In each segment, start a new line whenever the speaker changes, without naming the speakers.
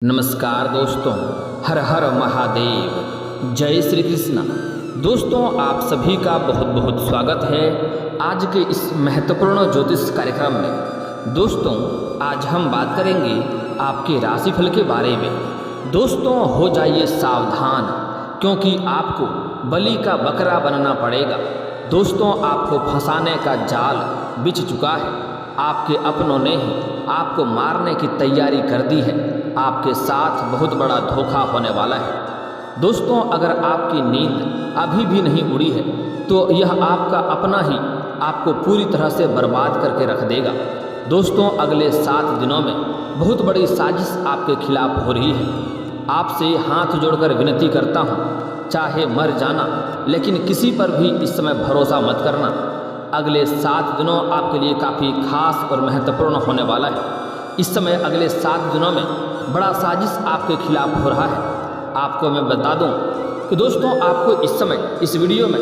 नमस्कार दोस्तों, हर हर महादेव, जय श्री कृष्ण। दोस्तों, आप सभी का बहुत बहुत स्वागत है आज के इस महत्वपूर्ण ज्योतिष कार्यक्रम में। दोस्तों, आज हम बात करेंगे आपके राशिफल के बारे में। दोस्तों, हो जाइए सावधान, क्योंकि आपको बलि का बकरा बनना पड़ेगा। दोस्तों, आपको फंसाने का जाल बिछ चुका है। आपके अपनों ने ही आपको मारने की तैयारी कर दी है। आपके साथ बहुत बड़ा धोखा होने वाला है। दोस्तों, अगर आपकी नींद अभी भी नहीं उड़ी है तो यह आपका अपना ही आपको पूरी तरह से बर्बाद करके रख देगा। दोस्तों, अगले 7 दिनों में बहुत बड़ी साजिश आपके खिलाफ हो रही है। आपसे हाथ जोड़कर विनती करता हूँ, चाहे मर जाना, लेकिन किसी पर भी इस समय भरोसा मत करना। अगले 7 दिनों आपके लिए काफ़ी खास और महत्वपूर्ण होने वाला है। इस समय अगले 7 दिनों में बड़ा साजिश आपके खिलाफ हो रहा है। आपको मैं बता दूं कि दोस्तों, आपको इस समय इस वीडियो में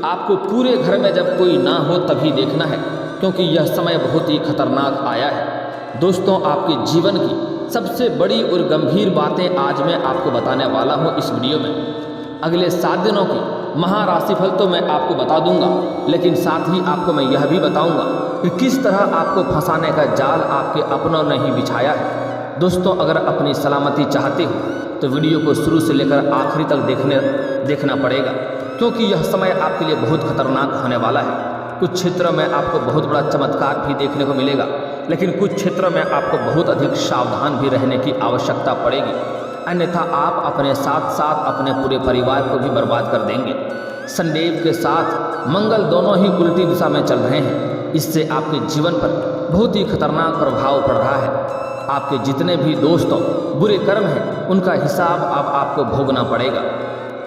आपको पूरे घर में जब कोई ना हो तभी देखना है, क्योंकि यह समय बहुत ही खतरनाक आया है। दोस्तों, आपके जीवन की सबसे बड़ी और गंभीर बातें आज मैं आपको बताने वाला हूं इस वीडियो में। अगले 7 दिनों की महाराशिफल तो मैं आपको बता दूंगा, लेकिन साथ ही आपको मैं यह भी बताऊंगा कि किस तरह आपको फंसाने का जाल आपके अपनों ने ही बिछाया है। दोस्तों, अगर अपनी सलामती चाहते हो तो वीडियो को शुरू से लेकर आखिरी तक देखना पड़ेगा, क्योंकि यह समय आपके लिए बहुत खतरनाक होने वाला है। कुछ क्षेत्रों में आपको बहुत बड़ा चमत्कार भी देखने को मिलेगा, लेकिन कुछ क्षेत्रों में आपको बहुत अधिक सावधान भी रहने की आवश्यकता पड़ेगी, अन्यथा आप अपने साथ साथ अपने पूरे परिवार को भी बर्बाद कर देंगे। शनिदेव के साथ मंगल दोनों ही उल्टी दिशा में चल रहे हैं। इससे आपके जीवन पर बहुत ही खतरनाक प्रभाव पड़ रहा है। आपके जितने भी दोस्तों बुरे कर्म हैं, उनका हिसाब अब आपको भोगना पड़ेगा।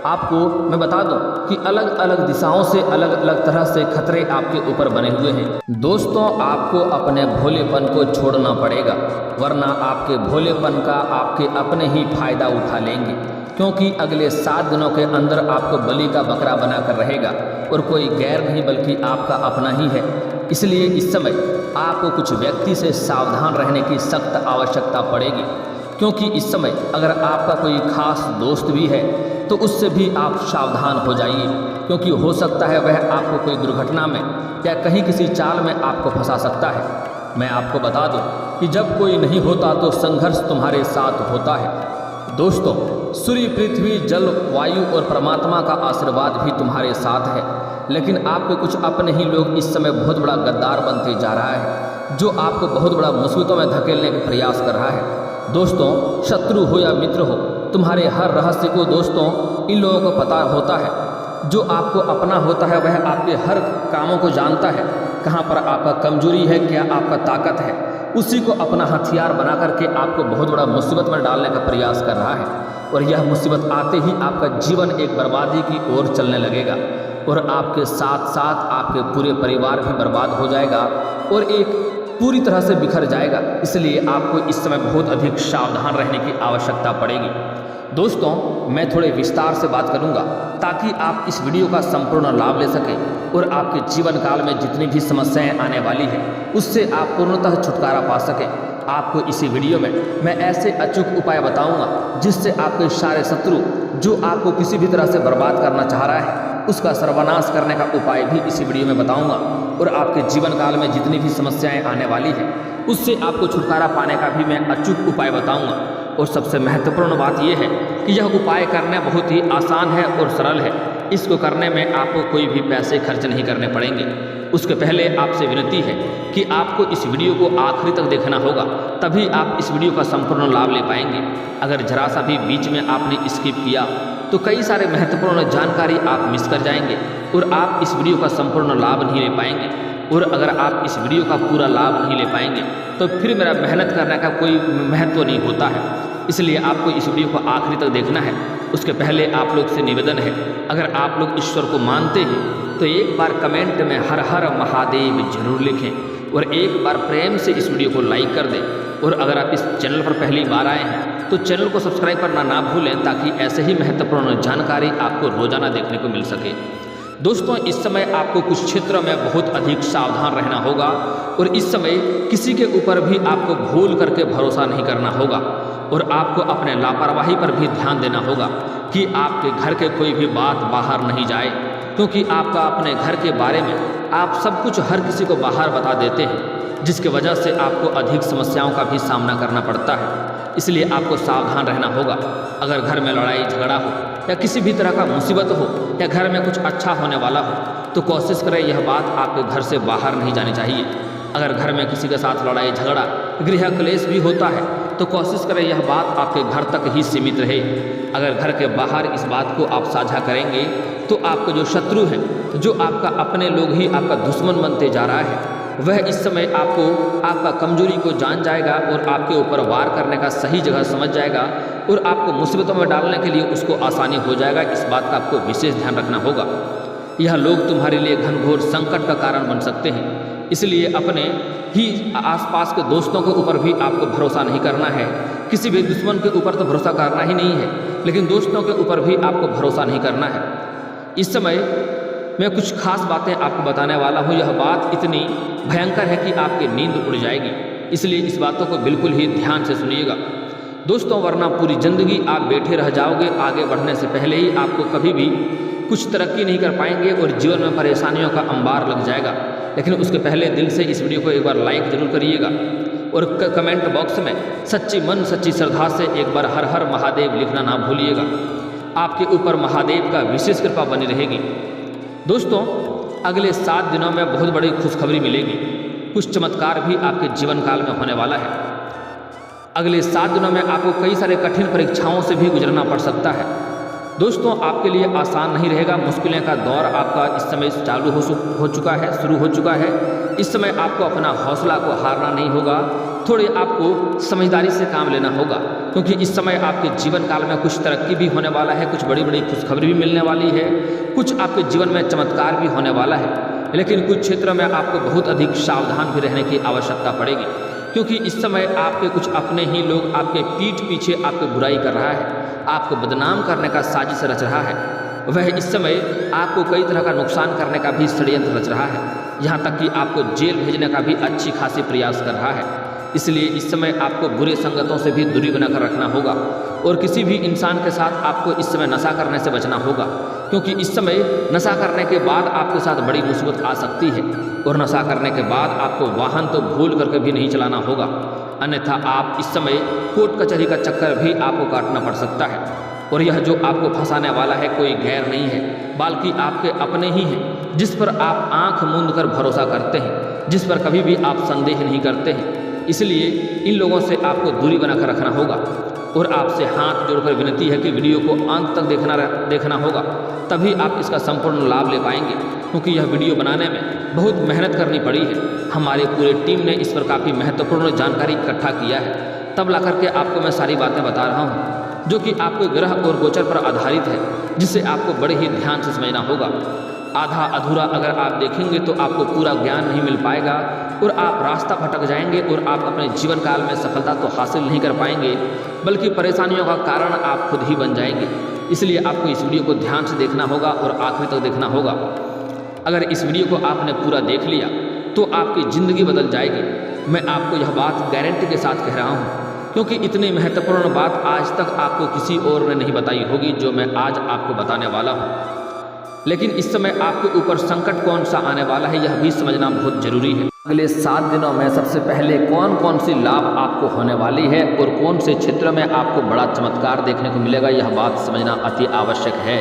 आपको मैं बता दूं कि अलग अलग दिशाओं से अलग अलग तरह से खतरे आपके ऊपर बने हुए हैं। दोस्तों, आपको अपने भोलेपन को छोड़ना पड़ेगा, वरना आपके भोलेपन का आपके अपने ही फायदा उठा लेंगे, क्योंकि अगले 7 दिनों के अंदर आपको बलि का बकरा बनाकर रहेगा और कोई गैर नहीं बल्कि आपका अपना ही है। इसलिए इस समय आपको कुछ व्यक्ति से सावधान रहने की सख्त आवश्यकता पड़ेगी, क्योंकि इस समय अगर आपका कोई खास दोस्त भी है तो उससे भी आप सावधान हो जाइए, क्योंकि हो सकता है वह आपको कोई दुर्घटना में या कहीं किसी चाल में आपको फंसा सकता है। मैं आपको बता दूं कि जब कोई नहीं होता तो संघर्ष तुम्हारे साथ होता है। दोस्तों, सूर्य, पृथ्वी, जल, वायु और परमात्मा का आशीर्वाद भी तुम्हारे साथ है, लेकिन आपके कुछ अपने ही लोग इस समय बहुत बड़ा गद्दार बनते जा रहा है, जो आपको बहुत बड़ा मुसीबतों में धकेलने का प्रयास कर रहा है। दोस्तों, शत्रु हो या मित्र हो, तुम्हारे हर रहस्य को दोस्तों इन लोगों को पता होता है। जो आपको अपना होता है वह आपके हर कामों को जानता है, कहाँ पर आपका कमजोरी है, क्या आपका ताकत है, उसी को अपना हथियार बना करके आपको बहुत बड़ा मुसीबत में डालने का प्रयास कर रहा है। और यह मुसीबत आते ही आपका जीवन एक बर्बादी की ओर चलने लगेगा और आपके साथ साथ आपके पूरे परिवार भी बर्बाद हो जाएगा और एक पूरी तरह से बिखर जाएगा। इसलिए आपको इस समय बहुत अधिक सावधान रहने की आवश्यकता पड़ेगी। दोस्तों, मैं थोड़े विस्तार से बात करूंगा ताकि आप इस वीडियो का संपूर्ण लाभ ले सकें और आपके जीवन काल में जितनी भी समस्याएं आने वाली है उससे आप पूर्णतः छुटकारा पा सकें। आपको इसी वीडियो में मैं ऐसे अचूक उपाय बताऊंगा जिससे आपके सारे शत्रु जो आपको किसी भी तरह से बर्बाद करना चाह रहा है उसका सर्वनाश करने का उपाय भी इसी वीडियो में बताऊंगा, और आपके जीवन काल में जितनी भी समस्याएं आने वाली है उससे आपको छुटकारा पाने का भी मैं अचूक उपाय बताऊंगा। और सबसे महत्वपूर्ण बात यह है कि यह उपाय करना बहुत ही आसान है और सरल है। इसको करने में आपको कोई भी पैसे खर्च नहीं करने पड़ेंगे। उसके पहले आपसे विनती है कि आपको इस वीडियो को आखिरी तक देखना होगा, तभी आप इस वीडियो का संपूर्ण लाभ ले पाएंगे। अगर जरा सा भी बीच में आपने स्किप किया तो कई सारे महत्वपूर्ण जानकारी आप मिस कर जाएंगे और आप इस वीडियो का संपूर्ण लाभ नहीं ले पाएंगे। और अगर आप इस वीडियो का पूरा लाभ नहीं ले पाएंगे तो फिर मेरा मेहनत करने का कोई महत्व नहीं होता है। इसलिए आपको इस वीडियो को आखिरी तक देखना है। उसके पहले आप लोग से निवेदन है, अगर आप लोग ईश्वर को मानते हैं तो एक बार कमेंट में हर हर महादेव जरूर लिखें और एक बार प्रेम से इस वीडियो को लाइक कर दें। और अगर आप इस चैनल पर पहली बार आए हैं तो चैनल को सब्सक्राइब करना ना भूलें, ताकि ऐसे ही महत्वपूर्ण जानकारी आपको रोजाना देखने को मिल सके। दोस्तों, इस समय आपको कुछ क्षेत्रों में बहुत अधिक सावधान रहना होगा और इस समय किसी के ऊपर भी आपको भूल करके भरोसा नहीं करना होगा। और आपको अपने लापरवाही पर भी ध्यान देना होगा कि आपके घर के कोई भी बात बाहर नहीं जाए, क्योंकि आपका अपने घर के बारे में आप सब कुछ हर किसी को बाहर बता देते हैं, जिसकी वजह से आपको अधिक समस्याओं का भी सामना करना पड़ता है। इसलिए आपको सावधान रहना होगा। अगर घर में लड़ाई झगड़ा हो या किसी भी तरह का मुसीबत हो या घर में कुछ अच्छा होने वाला हो तो कोशिश करें यह बात आपके घर से बाहर नहीं जानी चाहिए। अगर घर में किसी के साथ लड़ाई झगड़ा गृह क्लेश भी होता है तो कोशिश करें यह बात आपके घर तक ही सीमित रहे। अगर घर के बाहर इस बात को आप साझा करेंगे तो आपके जो शत्रु हैं, जो आपका अपने लोग ही आपका दुश्मन बनते जा रहा है, वह इस समय आपको आपका कमजोरी को जान जाएगा और आपके ऊपर वार करने का सही जगह समझ जाएगा और आपको मुसीबतों में डालने के लिए उसको आसानी हो जाएगा। इस बात का आपको विशेष ध्यान रखना होगा। यह लोग तुम्हारे लिए घनघोर संकट का कारण बन सकते हैं, इसलिए अपने ही आसपास के दोस्तों के ऊपर भी आपको भरोसा नहीं करना है। किसी भी दुश्मन के ऊपर तो भरोसा करना ही नहीं है, लेकिन दोस्तों के ऊपर भी आपको भरोसा नहीं करना है। इस समय मैं कुछ खास बातें आपको बताने वाला हूँ। यह बात इतनी भयंकर है कि आपकी नींद उड़ जाएगी, इसलिए इस बातों को बिल्कुल ही ध्यान से सुनिएगा दोस्तों, वरना पूरी ज़िंदगी आप बैठे रह जाओगे। आगे बढ़ने से पहले ही आपको कभी भी कुछ तरक्की नहीं कर पाएंगे और जीवन में परेशानियों का अंबार लग जाएगा। लेकिन उसके पहले दिल से इस वीडियो को एक बार लाइक ज़रूर करिएगा और कमेंट बॉक्स में सच्ची मन सच्ची श्रद्धा से एक बार हर हर महादेव लिखना ना भूलिएगा। आपके ऊपर महादेव का विशेष कृपा बनी रहेगी। दोस्तों, अगले 7 दिनों में बहुत बड़ी खुशखबरी मिलेगी। कुछ चमत्कार भी आपके जीवन काल में होने वाला है। अगले 7 दिनों में आपको कई सारे कठिन परीक्षाओं से भी गुजरना पड़ सकता है। दोस्तों, आपके लिए आसान नहीं रहेगा। मुश्किलें का दौर आपका इस समय चालू हो चुका है, शुरू हो चुका है। इस समय आपको अपना हौसला को हारना नहीं होगा। थोड़ी आपको समझदारी से काम लेना होगा, क्योंकि इस समय आपके जीवन काल में कुछ तरक्की भी होने वाला है, कुछ बड़ी बड़ी खुशखबरी भी मिलने वाली है, कुछ आपके जीवन में चमत्कार भी होने वाला है। लेकिन कुछ क्षेत्रों में आपको बहुत अधिक सावधान भी रहने की आवश्यकता पड़ेगी, क्योंकि इस समय आपके कुछ अपने ही लोग आपके पीठ पीछे आपको बुराई कर रहा है, आपको बदनाम करने का साजिश रच रहा है। वह इस समय आपको कई तरह का नुकसान करने का भी षड्यंत्र रच रहा है, यहाँ तक कि आपको जेल भेजने का भी अच्छी खासी प्रयास कर रहा है। इसलिए इस समय आपको बुरे संगतों से भी दूरी बनाकर रखना होगा और किसी भी इंसान के साथ आपको इस समय नशा करने से बचना होगा, क्योंकि इस समय नशा करने के बाद आपके साथ बड़ी मुसीबत आ सकती है और नशा करने के बाद आपको वाहन तो भूल करके भी नहीं चलाना होगा, अन्यथा आप इस समय कोर्ट कचहरी का चक्कर भी आपको काटना पड़ सकता है। और यह जो आपको फंसाने वाला है कोई गैर नहीं है, बल्कि आपके अपने ही हैं, जिस पर आप आंख मूंद कर भरोसा करते हैं, जिस पर कभी भी आप संदेह नहीं करते हैं। इसलिए इन लोगों से आपको दूरी बनाकर रखना होगा और आपसे हाथ जोड़कर विनती है कि वीडियो को अंत तक देखना होगा, तभी आप इसका संपूर्ण लाभ ले पाएंगे, क्योंकि यह वीडियो बनाने में बहुत मेहनत करनी पड़ी है। हमारी पूरी टीम ने इस पर काफ़ी महत्वपूर्ण जानकारी इकट्ठा किया है, तब ला करके आपको मैं सारी बातें बता रहा हूँ, जो कि आपके ग्रह और गोचर पर आधारित है, जिसे आपको बड़े ही ध्यान से समझना होगा। आधा अधूरा अगर आप देखेंगे तो आपको पूरा ज्ञान नहीं मिल पाएगा और आप रास्ता भटक जाएंगे और आप अपने जीवन काल में सफलता तो हासिल नहीं कर पाएंगे, बल्कि परेशानियों का कारण आप खुद ही बन जाएंगे। इसलिए आपको इस वीडियो को ध्यान से देखना होगा और आखिर तक देखना होगा। अगर इस वीडियो को आपने पूरा देख लिया तो आपकी ज़िंदगी बदल जाएगी। मैं आपको यह बात गारंटी के साथ कह रहा हूँ, क्योंकि इतनी महत्वपूर्ण बात आज तक आपको किसी और ने नहीं बताई होगी जो मैं आज आपको बताने वाला हूँ। लेकिन इस समय आपके ऊपर संकट कौन सा आने वाला है यह भी समझना बहुत जरूरी है। अगले 7 दिनों में सबसे पहले कौन कौन सी लाभ आपको होने वाली है और कौन से क्षेत्र में आपको बड़ा चमत्कार देखने को मिलेगा, यह बात समझना अति आवश्यक है।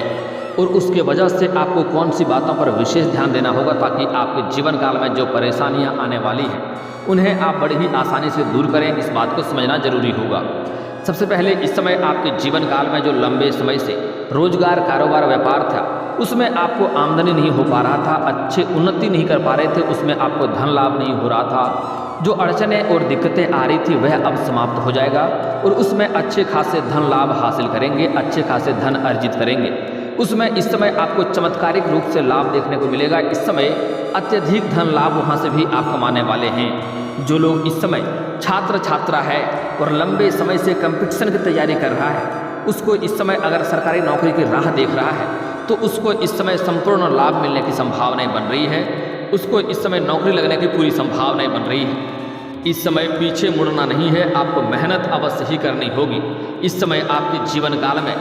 और उसके वजह से आपको कौन सी बातों पर विशेष ध्यान देना होगा, ताकि आपके जीवन काल में जो परेशानियां आने वाली हैं उन्हें आप बड़ी ही आसानी से दूर करें। इस बात को समझना जरूरी होगा। सबसे पहले इस समय आपके जीवन काल में जो लंबे समय से रोजगार, कारोबार, व्यापार था, उसमें आपको आमदनी नहीं हो पा रहा था, अच्छे उन्नति नहीं कर पा रहे थे, उसमें आपको धन लाभ नहीं हो रहा था, जो अड़चनें और दिक्कतें आ रही थी वह अब समाप्त हो जाएगा और उसमें अच्छे खासे धन लाभ हासिल करेंगे, अच्छे खासे धन अर्जित करेंगे। उसमें इस समय आपको चमत्कारिक रूप से लाभ देखने को मिलेगा। इस समय अत्यधिक धन लाभ वहाँ से भी आप कमाने वाले हैं। जो लोग इस समय छात्र छात्रा है और लंबे समय से कंपटीशन की तैयारी कर रहा है, उसको इस समय अगर सरकारी नौकरी की राह देख रहा है तो उसको इस समय संपूर्ण लाभ मिलने की संभावनाएं बन रही है। उसको इस समय नौकरी लगने की पूरी संभावनाएं बन रही है। इस समय पीछे मुड़ना नहीं है, आपको मेहनत अवश्य ही करनी होगी। इस समय आपके जीवन काल में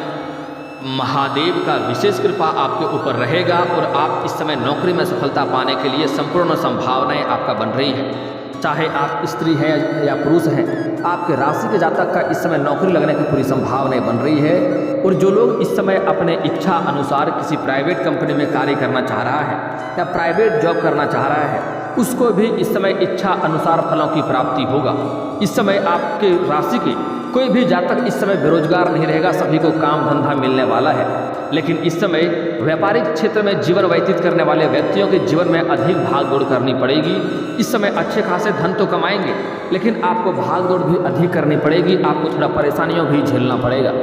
महादेव का विशेष कृपा आपके ऊपर रहेगा और आप इस समय नौकरी में सफलता पाने के लिए संपूर्ण संभावनाएं आपका बन रही है। चाहे आप स्त्री हैं या पुरुष हैं, आपके राशि के जातक का इस समय नौकरी लगने की पूरी संभावनाएं बन रही है। और जो लोग इस समय अपने इच्छा अनुसार किसी प्राइवेट कंपनी में कार्य करना चाह रहा है या प्राइवेट जॉब करना चाह रहा है, उसको भी इस समय इच्छा अनुसार फलों की प्राप्ति होगा। इस समय आपके राशि के कोई भी जातक इस समय बेरोजगार नहीं रहेगा, सभी को काम धंधा मिलने वाला है। लेकिन इस समय व्यापारिक क्षेत्र में जीवन व्यतीत करने वाले व्यक्तियों के जीवन में अधिक भाग दौड़ करनी पड़ेगी। इस समय अच्छे खासे धन तो कमाएंगे, लेकिन आपको भाग दौड़ भी अधिक करनी पड़ेगी, आपको थोड़ा परेशानियों भी झेलना पड़ेगा।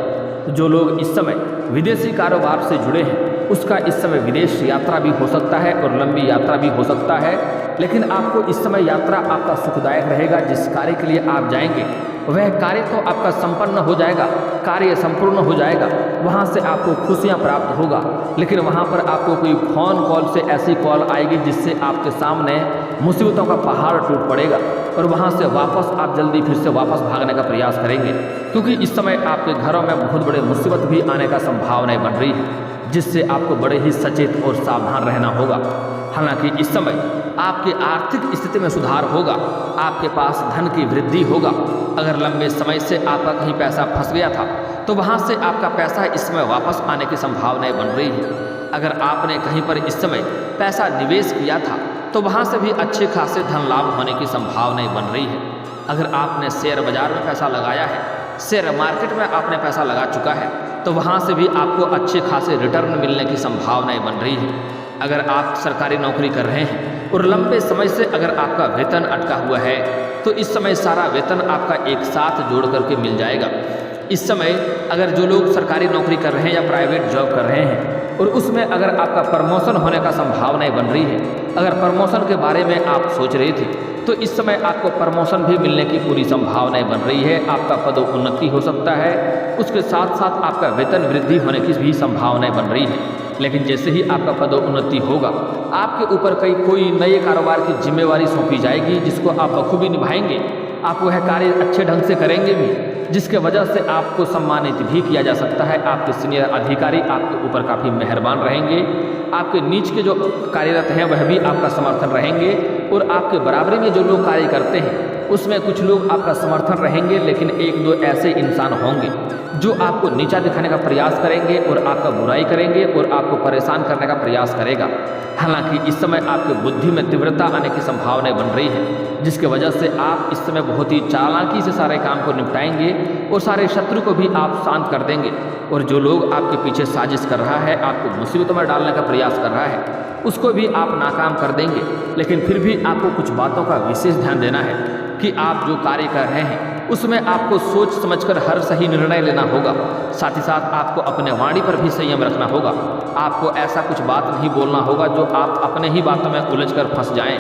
जो लोग इस समय विदेशी कारोबार से जुड़े हैं, उसका इस समय विदेश यात्रा भी हो सकता है और लंबी यात्रा भी हो सकता है। लेकिन आपको इस समय यात्रा आपका सुखदायक रहेगा। जिस कार्य के लिए आप जाएंगे वह कार्य तो आपका संपन्न हो जाएगा, कार्य संपूर्ण हो जाएगा, वहाँ से आपको खुशियाँ प्राप्त होगा। लेकिन वहाँ पर आपको कोई फ़ोन कॉल से ऐसी कॉल आएगी जिससे आपके सामने मुसीबतों का पहाड़ टूट पड़ेगा और वहाँ से वापस आप जल्दी फिर से वापस भागने का प्रयास करेंगे, क्योंकि इस समय आपके घरों में बहुत बड़े मुसीबत भी आने का संभावनाएं बन रही है, जिससे आपको बड़े ही सचेत और सावधान रहना होगा। हालांकि इस समय आपकी आर्थिक स्थिति में सुधार होगा, आपके पास धन की वृद्धि होगा। अगर लंबे समय से आपका कहीं पैसा फंस गया था तो वहाँ से आपका पैसा इस समय वापस आने की संभावनाएं बन रही है। अगर आपने कहीं पर इस समय पैसा निवेश किया था तो वहाँ से भी अच्छे खासे धन लाभ होने की संभावनाएं बन रही है। अगर आपने शेयर बाजार में पैसा लगाया है, शेयर मार्केट में आपने पैसा लगा चुका है, तो वहाँ से भी आपको अच्छे खासे रिटर्न मिलने की संभावनाएं बन रही है। अगर आप सरकारी नौकरी कर रहे हैं और लंबे समय से अगर आपका वेतन अटका हुआ है तो इस समय सारा वेतन आपका एक साथ जोड़ करके मिल जाएगा। इस समय अगर जो लोग सरकारी नौकरी कर रहे हैं या प्राइवेट जॉब कर रहे हैं और उसमें अगर आपका प्रमोशन होने का संभावनाएं बन रही है, अगर प्रमोशन के बारे में आप सोच रहे थे तो इस समय आपको प्रमोशन भी मिलने की पूरी संभावनाएं बन रही है। आपका पदोन्नति हो सकता है, उसके साथ साथ आपका वेतन वृद्धि होने की भी संभावनाएं बन रही है। लेकिन जैसे ही आपका पदोन्नति होगा, आपके ऊपर कोई नए कारोबार की जिम्मेवारी सौंपी जाएगी जिसको आप बखूबी निभाएंगे। आप वह कार्य अच्छे ढंग से करेंगे भी, जिसके वजह से आपको सम्मानित भी किया जा सकता है। आपके सीनियर अधिकारी आपके ऊपर काफ़ी मेहरबान रहेंगे, आपके नीच के जो कार्यरत हैं वह भी आपका समर्थन रहेंगे और आपके बराबरी में जो लोग कार्य करते हैं उसमें कुछ लोग आपका समर्थन रहेंगे। लेकिन एक दो ऐसे इंसान होंगे जो आपको नीचा दिखाने का प्रयास करेंगे और आपका बुराई करेंगे और आपको परेशान करने का प्रयास करेगा। हालांकि इस समय आपके बुद्धि में तीव्रता आने की संभावनाएं बन रही है, जिसके वजह से आप इस समय बहुत ही चालाकी से सारे काम को निपटाएंगे और सारे शत्रु को भी आप शांत कर देंगे। और जो लोग आपके पीछे साजिश कर रहा है, आपको मुसीबतों में डालने का प्रयास कर रहा है, उसको भी आप नाकाम कर देंगे। लेकिन फिर भी आपको कुछ बातों का विशेष ध्यान देना है कि आप जो कार्य कर रहे हैं उसमें आपको सोच समझकर हर सही निर्णय लेना होगा। साथ ही साथ आपको अपने वाणी पर भी संयम रखना होगा। आपको ऐसा कुछ बात नहीं बोलना होगा जो आप अपने ही बातों में उलझ कर फंस जाएँ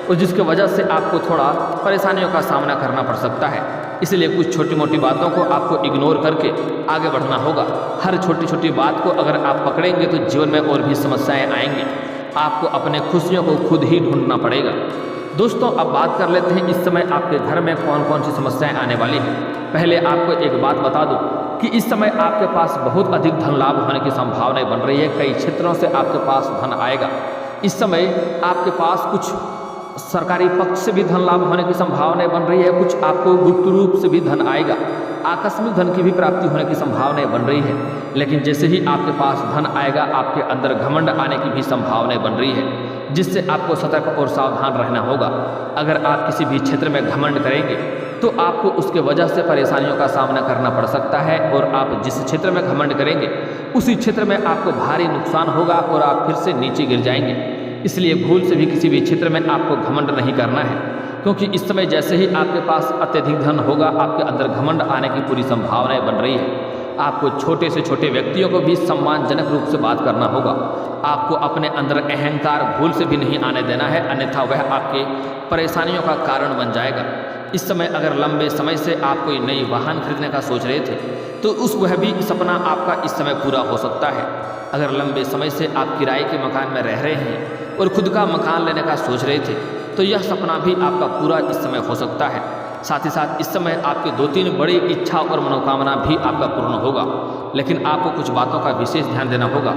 और जिसकी वजह से आपको थोड़ा परेशानियों का सामना करना पड़ सकता है। इसलिए कुछ छोटी मोटी बातों को आपको इग्नोर करके आगे बढ़ना होगा। हर छोटी छोटी बात को अगर आप पकड़ेंगे तो जीवन में और भी समस्याएं आएंगी। आपको अपने खुशियों को खुद ही ढूंढना पड़ेगा। दोस्तों, अब बात कर लेते हैं इस समय आपके घर में कौन कौन सी समस्याएं आने वाली हैं। पहले आपको एक बात बता दूं कि इस समय आपके पास बहुत अधिक धन लाभ होने की संभावनाएं बन रही है। कई क्षेत्रों से आपके पास धन आएगा। इस समय आपके पास कुछ सरकारी पक्ष से भी धन लाभ होने की संभावनाएं बन रही है, कुछ आपको गुप्त रूप से भी धन आएगा। आकस्मिक धन की भी प्राप्ति होने की संभावनाएं बन रही है। लेकिन जैसे ही आपके पास धन आएगा, आपके अंदर घमंड आने की भी संभावनाएं बन रही है, जिससे आपको सतर्क और सावधान रहना होगा। अगर आप किसी भी क्षेत्र में घमंड करेंगे तो आपको उसके वजह से परेशानियों का सामना करना पड़ सकता है और आप जिस क्षेत्र में घमंड करेंगे उसी क्षेत्र में आपको भारी नुकसान होगा और आप फिर से नीचे गिर जाएंगे। इसलिए भूल से भी किसी भी क्षेत्र में आपको घमंड नहीं करना है, क्योंकि इस समय जैसे ही आपके पास अत्यधिक धन होगा, आपके अंदर घमंड आने की पूरी संभावनाएं बन रही है। आपको छोटे से छोटे व्यक्तियों को भी सम्मानजनक रूप से बात करना होगा। आपको अपने अंदर अहंकार भूल से भी नहीं आने देना है, अन्यथा वह आपके परेशानियों का कारण बन जाएगा। इस समय अगर लंबे समय से आप कोई नई वाहन खरीदने का सोच रहे थे तो वह भी सपना आपका इस समय पूरा हो सकता है। अगर लंबे समय से आप किराए के मकान में रह रहे हैं और खुद का मकान लेने का सोच रहे थे तो यह सपना भी आपका पूरा इस समय हो सकता है। साथ ही साथ इस समय आपकी 2-3 बड़ी इच्छा और मनोकामना भी आपका पूर्ण होगा। लेकिन आपको कुछ बातों का विशेष ध्यान देना होगा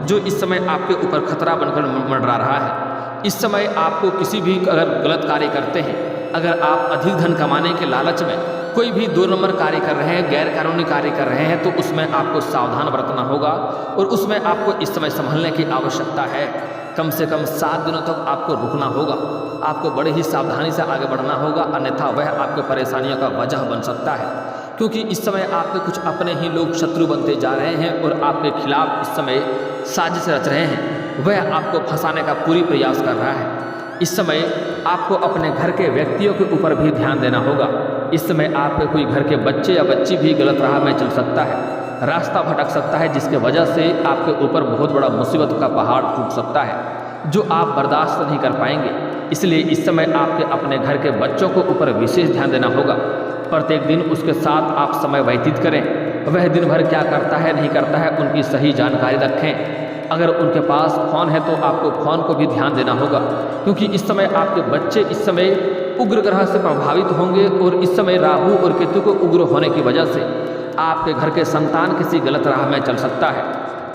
जो इस समय आपके ऊपर खतरा बनकर मंडरा रहा है। इस समय आपको किसी भी अगर गलत कार्य करते हैं, अगर आप अधिक धन कमाने के लालच में कोई भी 2 नंबर कार्य कर रहे हैं, गैर कानूनी कार्य कर रहे हैं, तो उसमें आपको सावधान बरतना होगा और उसमें आपको इस समय संभलने की आवश्यकता है। कम से कम 7 दिनों तक आपको रुकना होगा, आपको बड़े ही सावधानी से आगे बढ़ना होगा, अन्यथा वह आपके परेशानियों का वजह बन सकता है। क्योंकि इस समय आपके कुछ अपने ही लोग शत्रु बनते जा रहे हैं और आपके खिलाफ इस समय साजिश रच रहे हैं। वह आपको फंसाने का पूरी प्रयास कर रहा है। इस समय आपको अपने घर के व्यक्तियों के ऊपर भी ध्यान देना होगा। इस समय आपके कोई घर के बच्चे या बच्ची भी गलत राह में चल सकता है, रास्ता भटक सकता है, जिसके वजह से आपके ऊपर बहुत बड़ा मुसीबत का पहाड़ टूट सकता है जो आप बर्दाश्त नहीं कर पाएंगे। इसलिए इस समय आपके अपने घर के बच्चों को ऊपर विशेष ध्यान देना होगा। प्रत्येक दिन उसके साथ आप समय व्यतीत करें। वह दिन भर क्या करता है नहीं करता है उनकी सही जानकारी रखें। अगर उनके पास फ़ोन है तो आपको फ़ोन को भी ध्यान देना होगा, क्योंकि इस समय आपके बच्चे इस समय उग्र ग्रह से प्रभावित होंगे और इस समय राहु और केतु को उग्र होने की वजह से आपके घर के संतान किसी गलत राह में चल सकता है।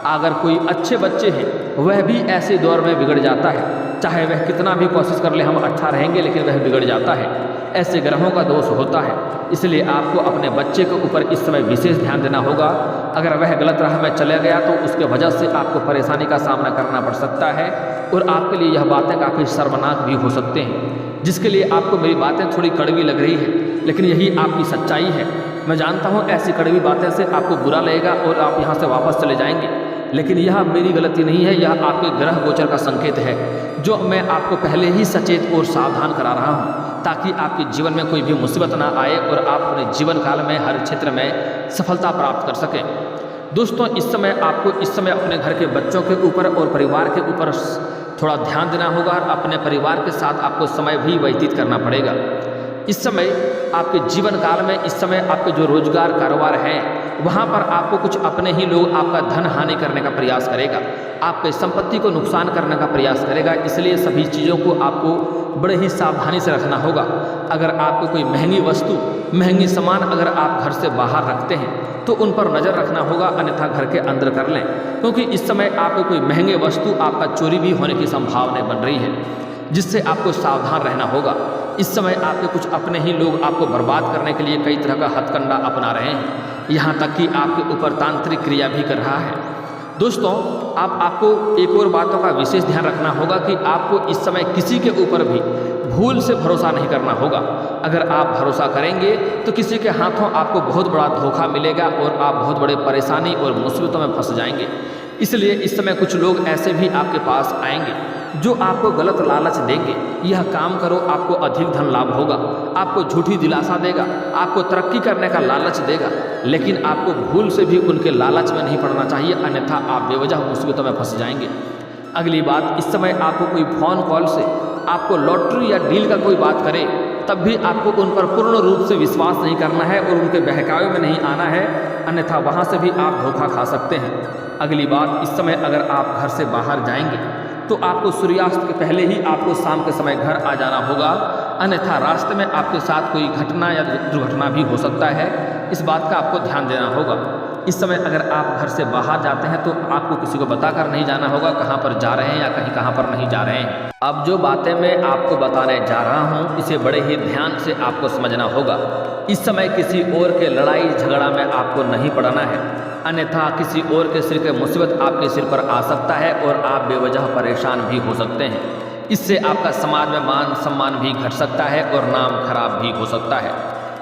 अगर कोई अच्छे बच्चे हैं वह भी ऐसे दौर में बिगड़ जाता है, चाहे वह कितना भी कोशिश कर ले हम अच्छा रहेंगे, लेकिन वह बिगड़ जाता है। ऐसे ग्रहों का दोष होता है। इसलिए आपको अपने बच्चे के ऊपर इस समय विशेष ध्यान देना होगा। अगर वह गलत राह में चला गया तो उसके वजह से आपको परेशानी का सामना करना पड़ सकता है और आपके लिए यह बातें काफ़ी शर्मनाक भी हो सकते हैं, जिसके लिए आपको मेरी बातें थोड़ी कड़वी लग रही है, लेकिन यही आपकी सच्चाई है। मैं जानता हूँ ऐसी कड़वी बातें से आपको बुरा लगेगा और आप यहाँ से वापस चले जाएंगे, लेकिन यह मेरी गलती नहीं है, यह आपके ग्रह गोचर का संकेत है जो मैं आपको पहले ही सचेत और सावधान करा रहा हूँ, ताकि आपके जीवन में कोई भी मुसीबत ना आए और आप अपने जीवन काल में हर क्षेत्र में सफलता प्राप्त कर सकें। दोस्तों, इस समय आपको अपने घर के बच्चों के ऊपर और परिवार के ऊपर थोड़ा ध्यान देना होगा और अपने परिवार के साथ आपको समय भी व्यतीत करना पड़ेगा। इस समय आपके जीवन काल में इस समय आपके जो रोजगार कारोबार हैं वहाँ पर आपको कुछ अपने ही लोग आपका धन हानि करने का प्रयास करेगा, आपके संपत्ति को नुकसान करने का प्रयास करेगा। इसलिए सभी चीज़ों को आपको बड़े ही सावधानी से रखना होगा। अगर आपको कोई महंगी वस्तु, महंगी सामान अगर आप घर से बाहर रखते हैं तो उन पर नज़र रखना होगा, अन्यथा घर के अंदर कर लें, क्योंकि इस समय आपको कोई महंगे वस्तु आपका चोरी भी होने की संभावना बन रही है, जिससे आपको सावधान रहना होगा। इस समय आपके कुछ अपने ही लोग आपको बर्बाद करने के लिए कई तरह का हथकंडा अपना रहे हैं, यहाँ तक कि आपके ऊपर तांत्रिक क्रिया भी कर रहा है। दोस्तों, आपको एक और बातों का विशेष ध्यान रखना होगा कि आपको इस समय किसी के ऊपर भी भूल से भरोसा नहीं करना होगा। अगर आप भरोसा करेंगे तो किसी के हाथों आपको बहुत बड़ा धोखा मिलेगा और आप बहुत बड़े परेशानी और मुसीबतों में फंस जाएंगे। इसलिए इस समय कुछ लोग ऐसे भी आपके पास आएंगे जो आपको गलत लालच देंगे, यह काम करो आपको अधिक धन लाभ होगा, आपको झूठी दिलासा देगा, आपको तरक्की करने का लालच देगा, लेकिन आपको भूल से भी उनके लालच में नहीं पड़ना चाहिए, अन्यथा आप बेवजह मुसीबतों में फंस जाएंगे। अगली बात, इस समय आपको कोई फ़ोन कॉल से आपको लॉटरी या डील का कोई बात करे तब भी आपको उन पर पूर्ण रूप से विश्वास नहीं करना है और उनके बहकावे में नहीं आना है, अन्यथा वहाँ से भी आप धोखा खा सकते हैं। अगली बात, इस समय अगर आप घर से बाहर जाएंगे तो आपको सूर्यास्त के पहले ही आपको शाम के समय घर आ जाना होगा, अन्यथा रास्ते में आपके साथ कोई घटना या दुर्घटना भी हो सकता है। इस बात का आपको ध्यान देना होगा। इस समय अगर आप घर से बाहर जाते हैं तो आपको किसी को बताकर नहीं जाना होगा कहाँ पर जा रहे हैं या कहाँ पर नहीं जा रहे हैं। अब जो बातें मैं आपको बताने जा रहा हूँ इसे बड़े ही ध्यान से आपको समझना होगा। इस समय किसी और के लड़ाई झगड़ा में आपको नहीं पड़ना है, अन्यथा किसी और के सिर के मुसीबत आपके सिर पर आ सकता है और आप बेवजह परेशान भी हो सकते हैं। इससे आपका समाज में मान सम्मान भी घट सकता है और नाम खराब भी हो सकता है।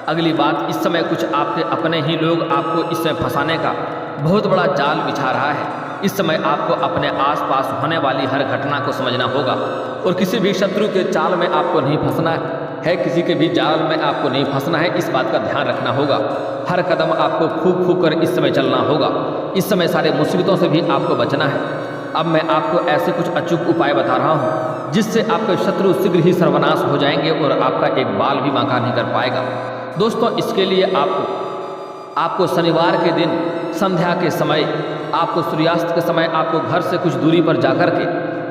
अगली बात, इस समय कुछ आपके अपने ही लोग आपको इसमें फंसाने का बहुत बड़ा जाल बिछा रहा है। इस समय आपको अपने आसपास होने वाली हर घटना को समझना होगा और किसी भी शत्रु के चाल में आपको नहीं फंसना है, किसी के भी जाल में आपको नहीं फंसना है, इस बात का ध्यान रखना होगा। हर कदम आपको फूंक फूंक कर इस समय चलना होगा। इस समय सारे मुसीबतों से भी आपको बचना है। अब मैं आपको ऐसे कुछ अचूक उपाय बता रहा हूँ जिससे आपके शत्रु शीघ्र ही सर्वनाश हो जाएंगे और आपका एक बाल भी बांका नहीं कर पाएगा। दोस्तों, इसके लिए आपको शनिवार के दिन संध्या के समय, आपको सूर्यास्त के समय आपको घर से कुछ दूरी पर जाकर के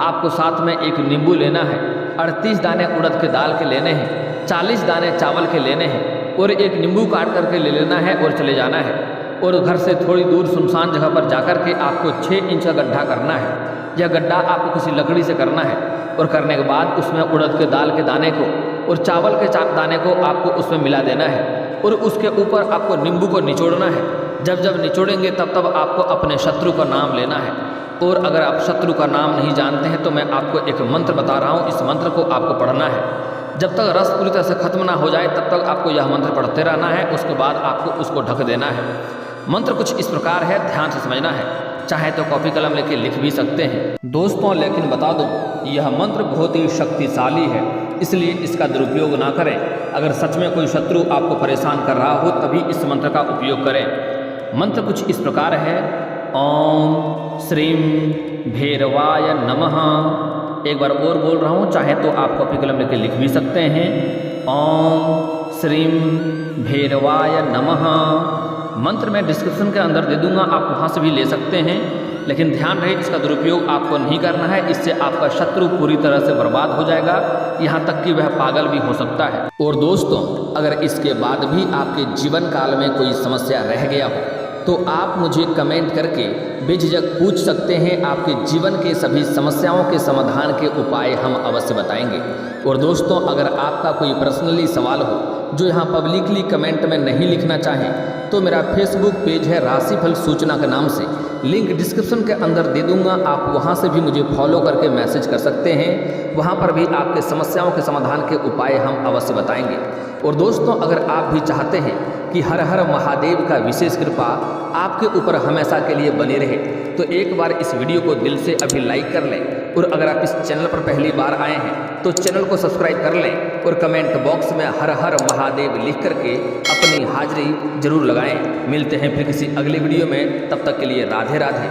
आपको साथ में एक नींबू लेना है। 38 दाने उड़द के दाल के लेने हैं, 40 दाने चावल के लेने हैं और एक नींबू काट करके ले लेना है और चले जाना है। और घर से थोड़ी दूर सुनसान जगह पर जाकर के आपको 6 इंच का गड्ढा करना है। यह गड्ढा आपको किसी लकड़ी से करना है और करने के बाद उसमें उड़द के दाल के दाने को और चावल के दाने को आपको उसमें मिला देना है और उसके ऊपर आपको नींबू को निचोड़ना है। जब जब निचोड़ेंगे तब तब आपको अपने शत्रु का नाम लेना है। और अगर आप शत्रु का नाम नहीं जानते हैं तो मैं आपको एक मंत्र बता रहा हूँ, इस मंत्र को आपको पढ़ना है। जब तक रस पूरी तरह से खत्म ना हो जाए तब तक आपको यह मंत्र पढ़ते रहना है। उसके बाद आपको उसको ढक देना है। मंत्र कुछ इस प्रकार है, ध्यान से समझना है। चाहे तो कॉपी कलम लेके लिख भी सकते हैं दोस्तों, लेकिन बता दूं यह मंत्र बहुत ही शक्तिशाली है, इसलिए इसका दुरुपयोग ना करें। अगर सच में कोई शत्रु आपको परेशान कर रहा हो तभी इस मंत्र का उपयोग करें। मंत्र कुछ इस प्रकार है, ओम श्रीं भैरवाय नमः। एक बार और बोल रहा हूँ, चाहे तो आप कॉपी कलम लेके लिख भी सकते हैं। ओम श्रीं भैरवाय नमः। मंत्र मैं डिस्क्रिप्शन के अंदर दे दूंगा, आप वहाँ से भी ले सकते हैं, लेकिन ध्यान रहे इसका दुरुपयोग आपको नहीं करना है। इससे आपका शत्रु पूरी तरह से बर्बाद हो जाएगा, यहाँ तक कि वह पागल भी हो सकता है। और दोस्तों अगर इसके बाद भी आपके जीवन काल में कोई समस्या रह गया हो तो आप मुझे कमेंट करके बेझिझक पूछ सकते हैं। आपके जीवन के सभी समस्याओं के समाधान के उपाय हम अवश्य बताएंगे। और दोस्तों अगर आपका कोई पर्सनली सवाल हो जो यहाँ पब्लिकली कमेंट में नहीं लिखना चाहें तो मेरा फेसबुक पेज है राशिफल सूचना के नाम से, लिंक डिस्क्रिप्शन के अंदर दे दूंगा। आप वहां से भी मुझे फॉलो करके मैसेज कर सकते हैं। वहां पर भी आपके समस्याओं के समाधान के उपाय हम अवश्य बताएंगे। और दोस्तों अगर आप भी चाहते हैं कि हर हर महादेव का विशेष कृपा आपके ऊपर हमेशा के लिए बनी रहे तो एक बार इस वीडियो को दिल से अभी लाइक कर लें। और अगर आप इस चैनल पर पहली बार आए हैं तो चैनल को सब्सक्राइब कर लें और कमेंट बॉक्स में हर हर महादेव लिख करके अपनी हाजिरी जरूर लगाएं। मिलते हैं फिर किसी अगली वीडियो में, तब तक के लिए राधे राधे।